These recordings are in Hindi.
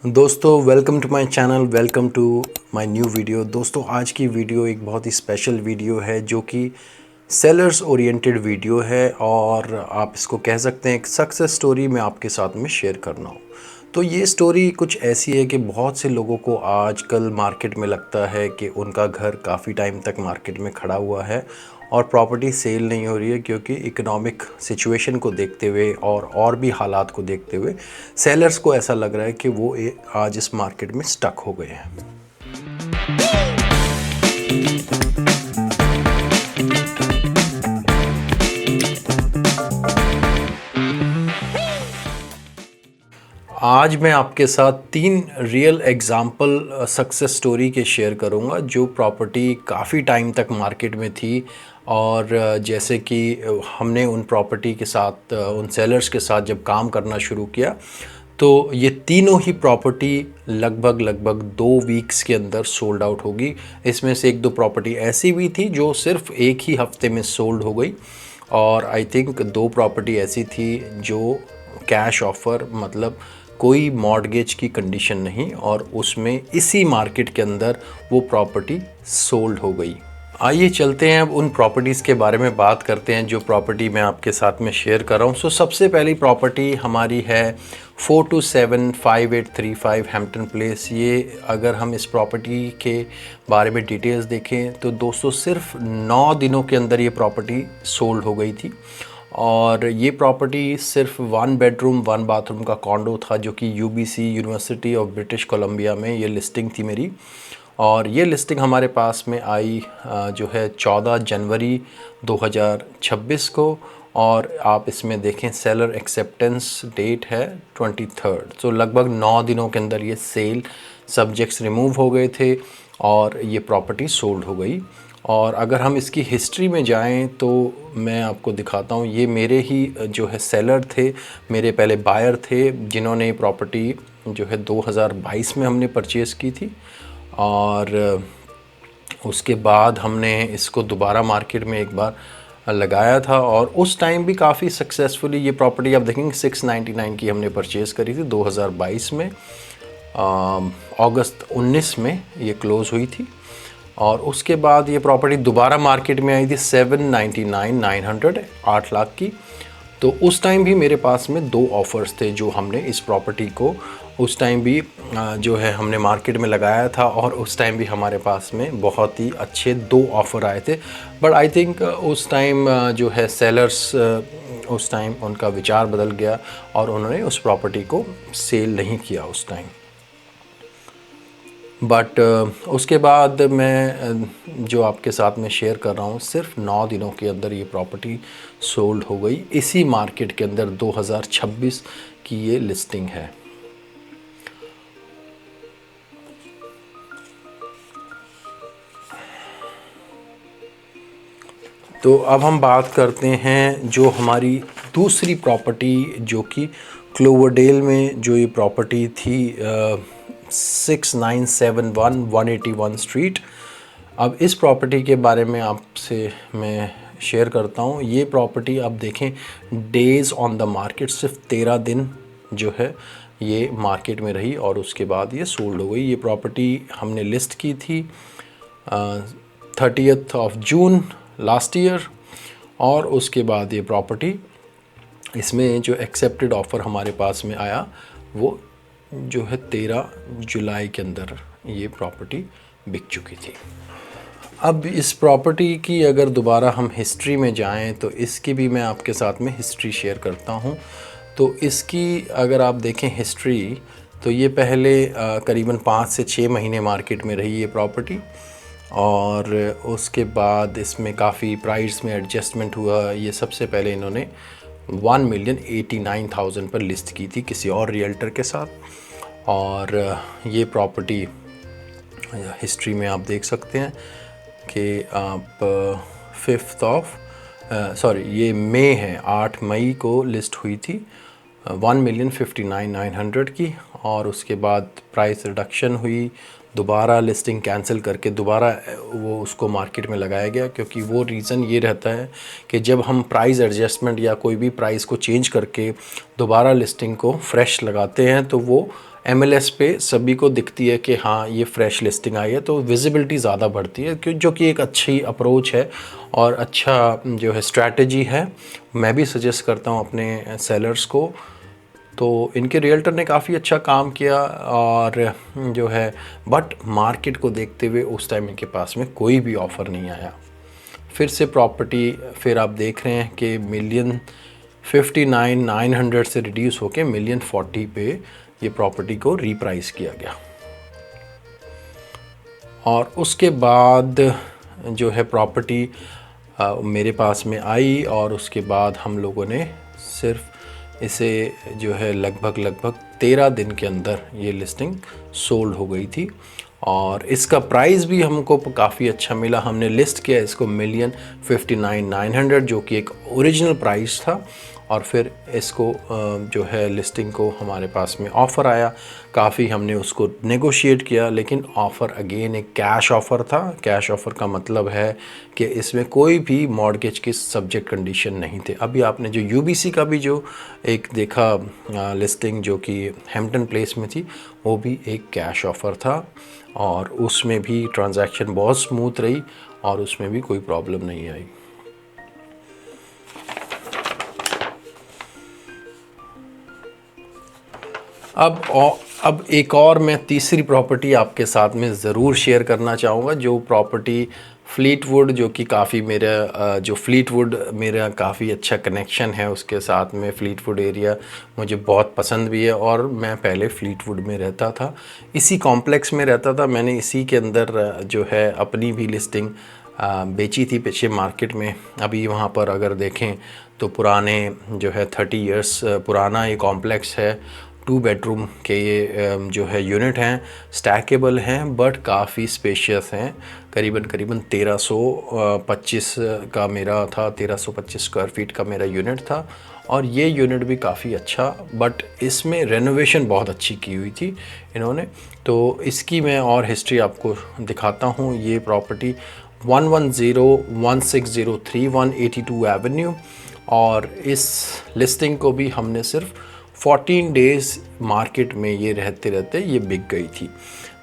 दोस्तों welcome to my channel, welcome to my new video. दोस्तों आज की वीडियो एक बहुत ही स्पेशल वीडियो है जो कि सेलर्स ओरिएंटेड वीडियो है और आप इसको कह सकते हैं एक सक्सेस स्टोरी मैं आपके साथ में शेयर करना हूँ। तो ये स्टोरी कुछ ऐसी है कि बहुत से लोगों को आजकल मार्केट में लगता है कि उनका घर काफ़ी टाइम तक मार्केट में खड़ा हुआ है और प्रॉपर्टी सेल नहीं हो रही है क्योंकि इकोनॉमिक सिचुएशन को देखते हुए और भी हालात को देखते हुए सेलर्स को ऐसा लग रहा है कि वो आज इस मार्केट में स्टक हो गए हैं। आज मैं आपके साथ 3 रियल एग्जाम्पल सक्सेस स्टोरी के शेयर करूंगा जो प्रॉपर्टी काफ़ी टाइम तक मार्केट में थी और जैसे कि हमने उन प्रॉपर्टी के साथ उन सेलर्स के साथ जब काम करना शुरू किया तो ये तीनों ही प्रॉपर्टी लगभग 2 वीक्स के अंदर सोल्ड आउट होगी। इसमें से 1-2 प्रॉपर्टी ऐसी भी थी जो सिर्फ एक ही हफ्ते में सोल्ड हो गई और आई थिंक 2 प्रॉपर्टी ऐसी थी जो कैश ऑफ़र, मतलब कोई मॉर्गेज की कंडीशन नहीं, और उसमें इसी मार्केट के अंदर वो प्रॉपर्टी सोल्ड हो गई। आइए चलते हैं अब उन प्रॉपर्टीज़ के बारे में बात करते हैं जो प्रॉपर्टी मैं आपके साथ में शेयर कर रहा हूँ। सो सबसे पहली प्रॉपर्टी हमारी है 4275835 हैम्पटन प्लेस। ये अगर हम इस प्रॉपर्टी के बारे में डिटेल्स देखें तो दोस्तों सिर्फ 9 दिनों के अंदर ये प्रॉपर्टी सोल्ड हो गई थी और ये प्रॉपर्टी सिर्फ 1 बेडरूम 1 बाथरूम का कॉन्डो था जो कि UBC university of British Columbia में ये लिस्टिंग थी मेरी। और ये लिस्टिंग हमारे पास में आई जो है 14 जनवरी 2026 को, और आप इसमें देखें सेलर एक्सेप्टेंस डेट है 23। तो लगभग 9 दिनों के अंदर ये सेल सब्जेक्ट्स रिमूव हो गए थे और ये प्रॉपर्टी सोल्ड हो गई। और अगर हम इसकी हिस्ट्री में जाएं तो मैं आपको दिखाता हूं, ये मेरे ही जो है सेलर थे, मेरे पहले बायर थे जिन्होंने प्रॉपर्टी जो है 2022 में हमने परचेज़ की थी और उसके बाद हमने इसको दोबारा मार्केट में एक बार लगाया था और उस टाइम भी काफ़ी सक्सेसफुली ये प्रॉपर्टी आप देखेंगे 699 की हमने परचेज़ करी थी 2022 में। अगस्त 19 में ये क्लोज़ हुई थी और उसके बाद ये प्रॉपर्टी दोबारा मार्केट में आई थी 799,900 8 लाख की। तो उस टाइम भी मेरे पास में 2 ऑफ़र्स थे जो हमने इस प्रॉपर्टी को उस टाइम भी जो है हमने मार्केट में लगाया था और उस टाइम भी हमारे पास में बहुत ही अच्छे 2 ऑफ़र आए थे। बट आई थिंक उस टाइम जो है सेलर्स उस टाइम उनका विचार बदल गया और उन्होंने उस प्रॉपर्टी को सेल नहीं किया उस टाइम। बट उसके बाद मैं जो आपके साथ में शेयर कर रहा हूँ सिर्फ 9 दिनों के अंदर ये प्रॉपर्टी सोल्ड हो गई। इसी मार्केट के अंदर 2026 की ये लिस्टिंग है। तो अब हम बात करते हैं जो हमारी दूसरी प्रॉपर्टी जो कि क्लोवरडेल में जो ये प्रॉपर्टी थी 6971 181 स्ट्रीट। अब इस प्रॉपर्टी के बारे में आपसे मैं शेयर करता हूँ। ये प्रॉपर्टी आप देखें डेज़ ऑन द मार्केट सिर्फ 13 दिन जो है ये मार्केट में रही और उसके बाद ये सोल्ड हो गई। ये प्रॉपर्टी हमने लिस्ट की थी 30 जून लास्ट ईयर और उसके बाद ये प्रॉपर्टी इसमें जो एक्सेप्टेड ऑफ़र हमारे पास में आया वो जो है 13 जुलाई के अंदर ये प्रॉपर्टी बिक चुकी थी। अब इस प्रॉपर्टी की अगर दोबारा हम हिस्ट्री में जाएं तो इसकी भी मैं आपके साथ में हिस्ट्री शेयर करता हूं। तो इसकी अगर आप देखें हिस्ट्री तो ये पहले करीबन 5 से 6 महीने मार्केट में रही ये प्रॉपर्टी और उसके बाद इसमें काफ़ी प्राइस में एडजस्टमेंट हुआ। ये सबसे पहले इन्होंने 1,89,000 पर लिस्ट की थी किसी और रियल्टर के साथ और ये प्रॉपर्टी हिस्ट्री में आप देख सकते हैं कि आप 5 ये मई है 8 मई को लिस्ट हुई थी 1,59,900 की और उसके बाद प्राइस रिडक्शन हुई, दोबारा लिस्टिंग कैंसिल करके दोबारा वो उसको मार्केट में लगाया गया, क्योंकि वो रीज़न ये रहता है कि जब हम प्राइस एडजस्टमेंट या कोई भी प्राइस को चेंज करके दोबारा लिस्टिंग को फ्रेश लगाते हैं तो वो MLS पे सभी को दिखती है कि हाँ ये फ्रेश लिस्टिंग आई है, तो विजिबिलिटी ज़्यादा बढ़ती है, जो कि एक अच्छी अप्रोच है और अच्छा जो है स्ट्रैटेजी है। मैं भी सजेस्ट करता हूँ अपने सेलर्स को। तो इनके रियल्टर ने काफ़ी अच्छा काम किया और जो है बट मार्केट को देखते हुए उस टाइम इनके पास में कोई भी ऑफ़र नहीं आया। फिर से प्रॉपर्टी फिर आप देख रहे हैं कि 1,59,900 से रिड्यूस होकर 1,40,000 पे ये प्रॉपर्टी को रीप्राइस किया गया। और उसके बाद जो है प्रॉपर्टी मेरे पास में आई और उसके बाद हम लोगों ने सिर्फ इसे जो है लगभग 13 दिन के अंदर ये लिस्टिंग सोल्ड हो गई थी। और इसका प्राइस भी हमको काफ़ी अच्छा मिला। हमने लिस्ट किया इसको 1,59,900 जो कि एक ओरिजिनल प्राइस था, और फिर इसको जो है लिस्टिंग को हमारे पास में ऑफ़र आया, काफ़ी हमने उसको नेगोशिएट किया, लेकिन ऑफ़र अगेन एक कैश ऑफ़र था। कैश ऑफ़र का मतलब है कि इसमें कोई भी मॉर्गेज की सब्जेक्ट कंडीशन नहीं थे। अभी आपने जो UBC का भी जो एक देखा लिस्टिंग जो कि हैम्पटन प्लेस में थी, वो भी एक कैश ऑफ़र था और उसमें भी ट्रांजैक्शन बहुत स्मूथ रही और उसमें भी कोई प्रॉब्लम नहीं आई। अब एक और मैं तीसरी प्रॉपर्टी आपके साथ में ज़रूर शेयर करना चाहूँगा, जो प्रॉपर्टी फ्लीटवुड, जो कि काफ़ी मेरा काफ़ी अच्छा कनेक्शन है उसके साथ में। फ्लीटवुड एरिया मुझे बहुत पसंद भी है और मैं पहले फ्लीटवुड में रहता था, इसी कॉम्प्लेक्स में रहता था। मैंने इसी के अंदर जो है अपनी भी लिस्टिंग बेची थी पीछे मार्केट में। अभी वहाँ पर अगर देखें तो पुराने जो है 30 इयर्स पुराना ये कॉम्प्लेक्स है। 2 बेडरूम के ये जो है यूनिट हैं, स्टैकेबल हैं बट काफ़ी स्पेशियस हैं। करीबन 1325 का मेरा था, 1325 स्क्वायर फीट का मेरा यूनिट था और ये यूनिट भी काफ़ी अच्छा, बट इसमें रेनोवेशन बहुत अच्छी की हुई थी इन्होंने। तो इसकी मैं और हिस्ट्री आपको दिखाता हूँ। ये प्रॉपर्टी 1101603 182 एवेन्यू, और इस लिस्टिंग को भी हमने सिर्फ 14 डेज़ मार्केट में ये रहते ये बिक गई थी।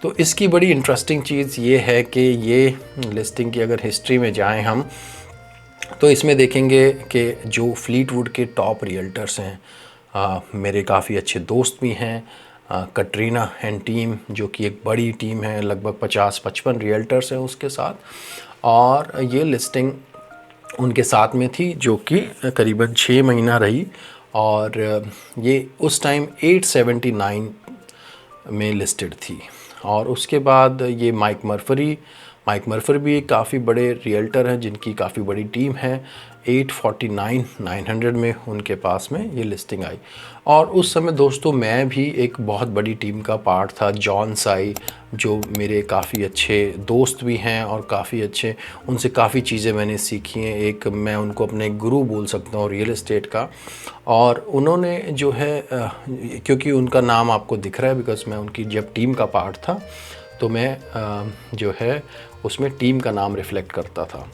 तो इसकी बड़ी इंटरेस्टिंग चीज़ ये है कि ये लिस्टिंग की अगर हिस्ट्री में जाएं हम, तो इसमें देखेंगे कि जो फ्लीटवुड के टॉप रियल्टर्स हैं, मेरे काफ़ी अच्छे दोस्त भी हैं, कटरीना एंड टीम, जो कि एक बड़ी टीम है, लगभग 50-55 रियल्टर्स हैं उसके साथ। और ये लिस्टिंग उनके साथ में थी जो कि करीबन 6 महीना रही, और ये उस टाइम 879 में लिस्टेड थी। और उसके बाद ये माइक मर्फरी भी काफ़ी बड़े रियल्टर हैं जिनकी काफ़ी बड़ी टीम है। 849,900 में उनके पास में ये लिस्टिंग आई। और उस समय दोस्तों मैं भी एक बहुत बड़ी टीम का पार्ट था। जॉन साई, जो मेरे काफ़ी अच्छे दोस्त भी हैं और काफ़ी अच्छे, उनसे काफ़ी चीज़ें मैंने सीखी हैं। एक मैं उनको अपने गुरु बोल सकता हूँ रियल एस्टेट का। और उन्होंने जो है क्योंकि उनका नाम आपको दिख रहा है, बिकॉज़ मैं उनकी जब टीम का पार्ट था तो मैं जो है उसमें टीम का नाम रिफ़्लेक्ट करता था।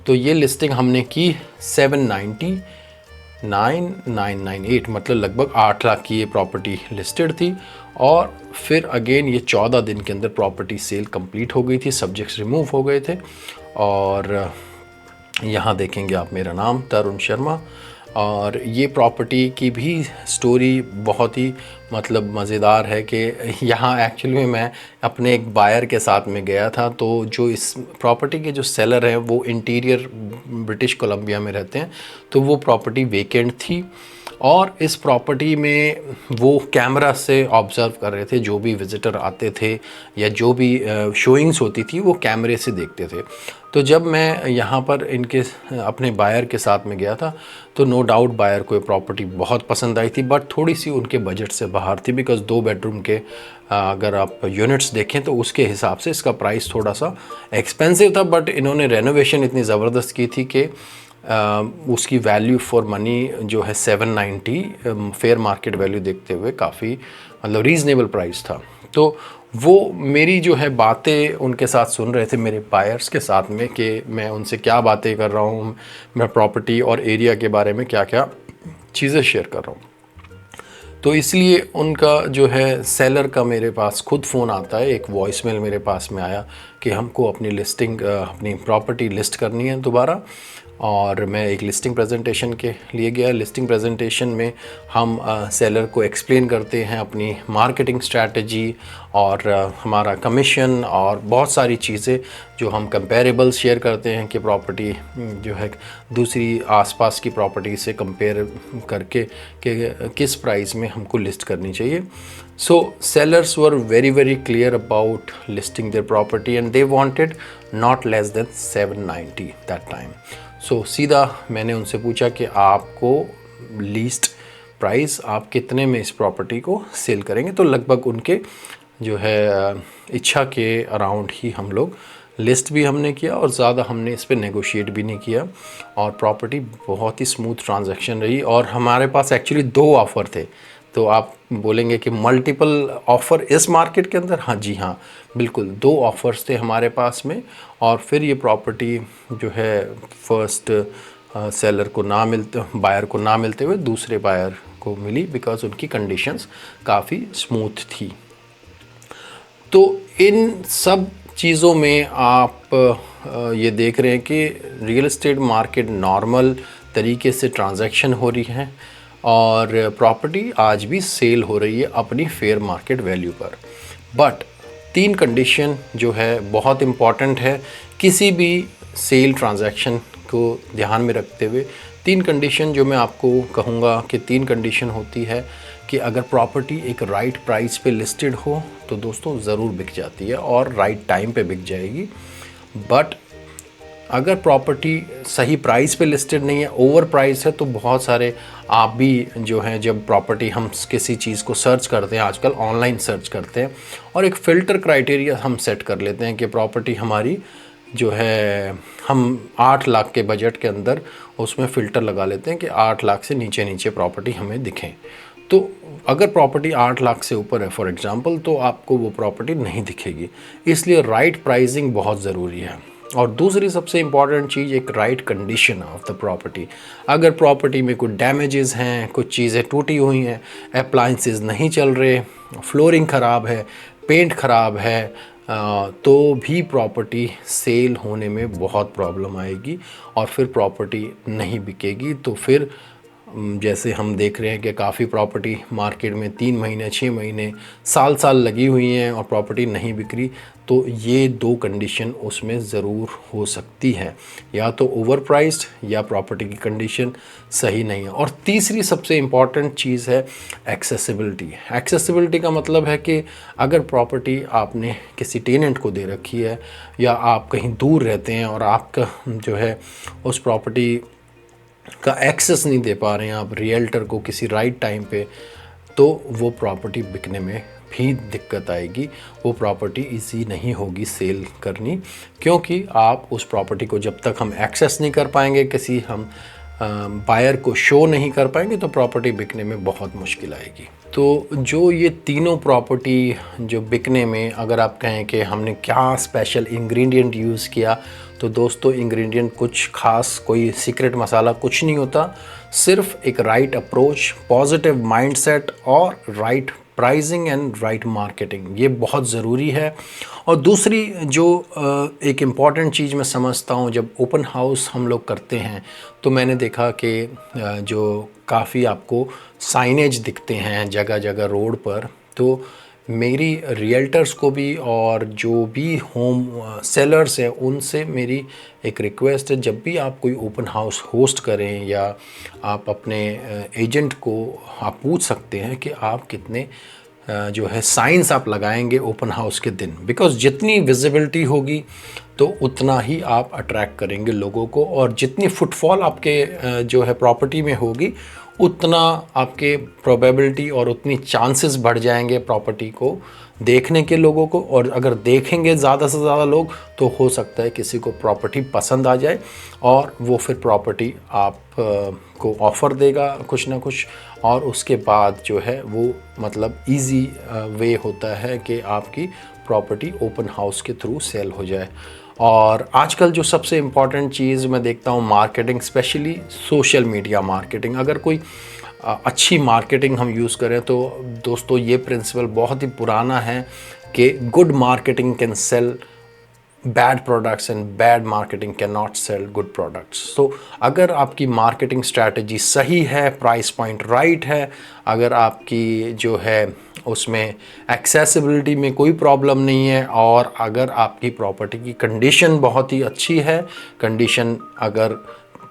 तो ये लिस्टिंग हमने की 799,998, मतलब लगभग 8 लाख की ये प्रॉपर्टी लिस्टेड थी। और फिर अगेन ये 14 दिन के अंदर प्रॉपर्टी सेल कंप्लीट हो गई थी, सब्जेक्ट्स रिमूव हो गए थे। और यहाँ देखेंगे आप मेरा नाम तरुण शर्मा। और ये प्रॉपर्टी की भी स्टोरी बहुत ही मतलब मज़ेदार है कि यहाँ एक्चुअली में मैं अपने एक बायर के साथ में गया था। तो जो इस प्रॉपर्टी के जो सेलर हैं वो इंटीरियर ब्रिटिश कोलंबिया में रहते हैं, तो वो प्रॉपर्टी वेकेंट थी। और इस प्रॉपर्टी में वो कैमरा से ऑब्ज़र्व कर रहे थे, जो भी विज़िटर आते थे या जो भी शोइंग्स होती थी वो कैमरे से देखते थे। तो जब मैं यहाँ पर इनके अपने बायर के साथ में गया था, तो नो डाउट बायर को ये प्रॉपर्टी बहुत पसंद आई थी, बट थोड़ी सी उनके बजट से बाहर थी। बिकॉज़ 2 बेडरूम के अगर आप यूनिट्स देखें तो उसके हिसाब से इसका प्राइस थोड़ा सा एक्सपेंसिव था, बट इन्होंने रेनोवेशन इतनी ज़बरदस्त की थी कि उसकी वैल्यू फॉर मनी जो है 790 फेयर मार्केट वैल्यू देखते हुए काफ़ी मतलब रीज़नेबल प्राइस था। तो वो मेरी जो है बातें उनके साथ सुन रहे थे, मेरे बायर्स के साथ में, कि मैं उनसे क्या बातें कर रहा हूँ, मैं प्रॉपर्टी और एरिया के बारे में क्या क्या चीज़ें शेयर कर रहा हूँ। तो इसलिए उनका जो है सेलर का मेरे पास खुद फ़ोन आता है, एक वॉइसमेल मेरे पास में आया कि हमको अपनी लिस्टिंग अपनी प्रॉपर्टी लिस्ट करनी है दोबारा। और मैं एक लिस्टिंग प्रेजेंटेशन के लिए गया। लिस्टिंग प्रेजेंटेशन में हम सेलर को एक्सप्लेन करते हैं अपनी मार्केटिंग स्ट्रैटेजी और हमारा कमीशन और बहुत सारी चीज़ें जो हम कंपेरेबल शेयर करते हैं कि प्रॉपर्टी जो है दूसरी आसपास की प्रॉपर्टी से कंपेयर करके कि किस प्राइस में हमको लिस्ट करनी चाहिए। So sellers were very clear about listing their property and they wanted not less than 790 that time. So सीधा मैंने उनसे पूछा कि आपको लीस्ट प्राइस आप कितने में इस प्रॉपर्टी को सेल करेंगे। तो लगभग उनके जो है इच्छा के अराउंड ही हम लोग लिस्ट भी हमने किया और ज़्यादा हमने इस पर नेगोशिएट भी नहीं किया और प्रॉपर्टी बहुत ही स्मूथ ट्रांजैक्शन रही। और हमारे पास एक्चुअली 2 ऑफ़र थे। तो आप बोलेंगे कि मल्टीपल ऑफ़र इस मार्केट के अंदर, हाँ जी हाँ बिल्कुल, 2 ऑफ़र्स थे हमारे पास में। और फिर ये प्रॉपर्टी जो है फर्स्ट सेलर को ना मिलते, बायर को ना मिलते हुए दूसरे बायर को मिली, बिकॉज़ उनकी कंडीशंस काफ़ी स्मूथ थी। तो इन सब चीज़ों में आप ये देख रहे हैं कि रियल एस्टेट मार्केट नॉर्मल तरीके से ट्रांजैक्शन हो रही है और प्रॉपर्टी आज भी सेल हो रही है अपनी फेयर मार्केट वैल्यू पर। बट 3 कंडीशन जो है बहुत इम्पॉर्टेंट है किसी भी सेल ट्रांजैक्शन को ध्यान में रखते हुए। 3 कंडीशन जो मैं आपको कहूँगा कि 3 कंडीशन होती है कि अगर प्रॉपर्टी एक राइट प्राइस पे लिस्टेड हो तो दोस्तों ज़रूर बिक जाती है और राइट टाइम पे बिक जाएगी। बट अगर प्रॉपर्टी सही प्राइस पे लिस्टेड नहीं है, ओवर प्राइस है, तो बहुत सारे आप भी जो हैं, जब प्रॉपर्टी हम किसी चीज़ को सर्च करते हैं, आजकल ऑनलाइन सर्च करते हैं और एक फ़िल्टर क्राइटेरिया हम सेट कर लेते हैं कि प्रॉपर्टी हमारी जो है हम 8 लाख के बजट के अंदर उसमें फ़िल्टर लगा लेते हैं कि 8 लाख से नीचे नीचे प्रॉपर्टी हमें दिखें। तो अगर प्रॉपर्टी 8 लाख से ऊपर है फॉर एग्ज़ाम्पल, तो आपको वो प्रॉपर्टी नहीं दिखेगी। इसलिए राइट प्राइसिंग बहुत ज़रूरी है। और दूसरी सबसे इम्पॉर्टेंट चीज़ एक right condition of the property. अगर प्रॉपर्टी में कुछ डैमेजेस हैं, कुछ चीज़ें टूटी हुई हैं, अप्लाइंसेस नहीं चल रहे, फ्लोरिंग ख़राब है, पेंट ख़राब है, तो भी प्रॉपर्टी सेल होने में बहुत प्रॉब्लम आएगी और फिर प्रॉपर्टी नहीं बिकेगी। तो फिर जैसे हम देख रहे हैं कि काफ़ी प्रॉपर्टी मार्केट में 3 महीने 6 महीने साल लगी हुई हैं और प्रॉपर्टी नहीं बिक रही। तो ये 2 कंडीशन उसमें ज़रूर हो सकती है, या तो ओवर प्राइस्ड या प्रॉपर्टी की कंडीशन सही नहीं है। और तीसरी सबसे इम्पॉर्टेंट चीज़ है एक्सेसिबिलिटी। एक्सेसिबिलिटी का मतलब है कि अगर प्रॉपर्टी आपने किसी टेनेंट को दे रखी है या आप कहीं दूर रहते हैं और आपका जो है उस प्रॉपर्टी का एक्सेस नहीं दे पा रहे हैं आप रियल्टर को किसी राइट टाइम पे, तो वो प्रॉपर्टी बिकने में भी दिक्कत आएगी। वो प्रॉपर्टी इजी नहीं होगी सेल करनी, क्योंकि आप उस प्रॉपर्टी को जब तक हम एक्सेस नहीं कर पाएंगे, किसी हम बायर को शो नहीं कर पाएंगे, तो प्रॉपर्टी बिकने में बहुत मुश्किल आएगी। तो जो ये तीनों प्रॉपर्टी जो बिकने में, अगर आप कहें कि हमने क्या स्पेशल इंग्रेडिएंट यूज़ किया, तो दोस्तों इंग्रेडिएंट कुछ खास कोई सीक्रेट मसाला कुछ नहीं होता, सिर्फ एक राइट अप्रोच, पॉजिटिव माइंडसेट और right pricing and right marketing, ये बहुत ज़रूरी है। और दूसरी जो एक इम्पॉर्टेंट चीज़ मैं समझता हूँ, जब ओपन हाउस हम लोग करते हैं तो मैंने देखा कि जो काफ़ी आपको साइनेज दिखते हैं जगह जगह रोड पर, तो मेरी रियल्टर्स को भी और जो भी होम सेलर्स हैं उनसे मेरी एक रिक्वेस्ट है, जब भी आप कोई ओपन हाउस होस्ट करें या आप अपने एजेंट को आप पूछ सकते हैं कि आप कितने जो है साइंस आप लगाएंगे ओपन हाउस के दिन, बिकॉज़ जितनी विजिबिलिटी होगी तो उतना ही आप अट्रैक्ट करेंगे लोगों को, और जितनी फुटफॉल आपके जो है प्रॉपर्टी में होगी उतना आपके प्रोबेबिलिटी और उतनी चांसेस बढ़ जाएंगे प्रॉपर्टी को देखने के लोगों को, और अगर देखेंगे ज़्यादा से ज़्यादा लोग तो हो सकता है किसी को प्रॉपर्टी पसंद आ जाए और वो फिर प्रॉपर्टी आप को ऑफ़र देगा कुछ ना कुछ, और उसके बाद जो है वो मतलब इजी वे होता है कि आपकी प्रॉपर्टी ओपन हाउस के थ्रू सेल हो जाए। और आजकल जो सबसे इम्पॉर्टेंट चीज़ मैं देखता हूँ marketing, specially social media marketing. अगर कोई अच्छी मार्केटिंग हम यूज़ करें तो दोस्तों ये प्रिंसिपल बहुत ही पुराना है कि good marketing can sell bad products and bad marketing can not sell good products. तो अगर आपकी मार्केटिंग स्ट्रैटेजी सही है, प्राइस पॉइंट राइट है, अगर आपकी जो है उसमें एक्सेसिबिलिटी में कोई प्रॉब्लम नहीं है, और अगर आपकी प्रॉपर्टी की कंडीशन बहुत ही अच्छी है, कंडीशन अगर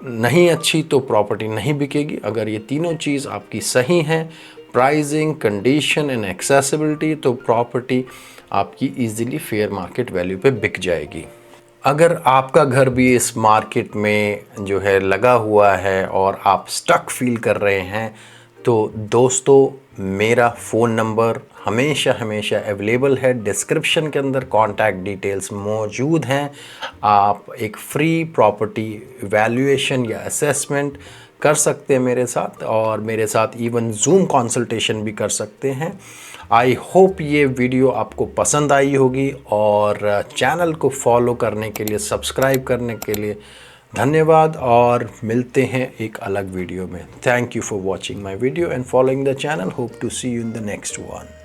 नहीं अच्छी तो प्रॉपर्टी नहीं बिकेगी। अगर ये तीनों चीज़ आपकी सही हैं, प्राइसिंग, कंडीशन एंड एक्सेसिबिलिटी, तो प्रॉपर्टी आपकी इजीली फेयर मार्केट वैल्यू पे बिक जाएगी। अगर आपका घर भी इस मार्केट में जो है लगा हुआ है और आप स्टक फील कर रहे हैं, तो दोस्तों मेरा फ़ोन नंबर हमेशा हमेशा अवेलेबल है, डिस्क्रिप्शन के अंदर कॉन्टैक्ट डिटेल्स मौजूद हैं। आप एक फ्री प्रॉपर्टी वैल्यूएशन या असेसमेंट कर सकते हैं मेरे साथ, और मेरे साथ इवन जूम कंसल्टेशन भी कर सकते हैं। आई होप ये वीडियो आपको पसंद आई होगी, और चैनल को फॉलो करने के लिए, सब्सक्राइब करने के लिए धन्यवाद, और मिलते हैं एक अलग वीडियो में। Thank you for watching my video and following the channel. Hope to see you in the next one.